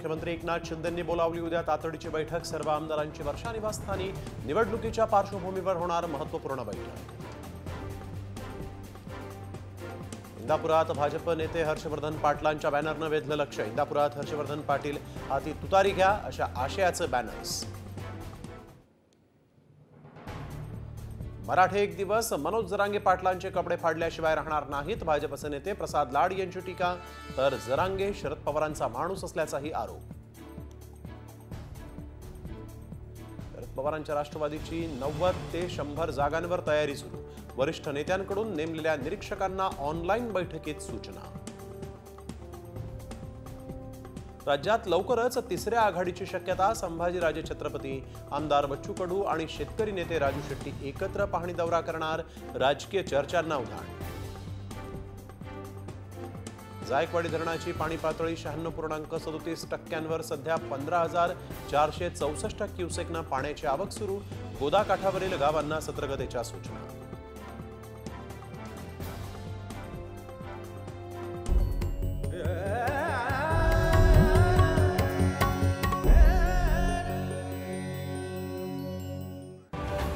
मुख्यमंत्री एकनाथ शिंदेंनी बोलावली उद्या तातडीची बैठक। सर्व आमदारांची वर्षा निवासस्थानी निवडणुकीच्या पार्श्वभूमीवर होणार महत्त्वपूर्ण बैठक। इंदापुरात भाजप नेते हर्षवर्धन पाटलांच्या बॅनरनं वेधलं लक्ष। इंदापुरात हर्षवर्धन पाटील हाती तुतारी घ्या अशा आशयाचं बॅनर्स। मराठे एक दिवस मनोज जरांगे पाटलांचे कपडे फाडल्याशिवाय राहणार नाहीत। भाजपचे नेते प्रसाद लाड यांची टीका, तर जरांगे शरद पवारांचा माणूस असल्याचाही आरोप। शरद पवारांच्या राष्ट्रवादीची 90 ते 100 जागांवर तयारी सुरू। वरिष्ठ नेत्यांकडून नेमलेल्या निरीक्षकांना ऑनलाईन बैठकीत सूचना। राज्यात लवकरच तिसऱ्या आघाडीची शक्यता। संभाजीराजे छत्रपती, आमदार बच्चू कडू आणि शेतकरी नेते राजू शेट्टी एकत्र पाहणी दौरा करणार। राजकीय चर्चांना उधाण। जायकवाडी धरणाची पाणी पातळी 96.37%वर सध्या 15,464 क्युसेकनं पाण्याची आवक सुरू। गोदाकाठावरील गावांना सतर्कतेच्या सूचना।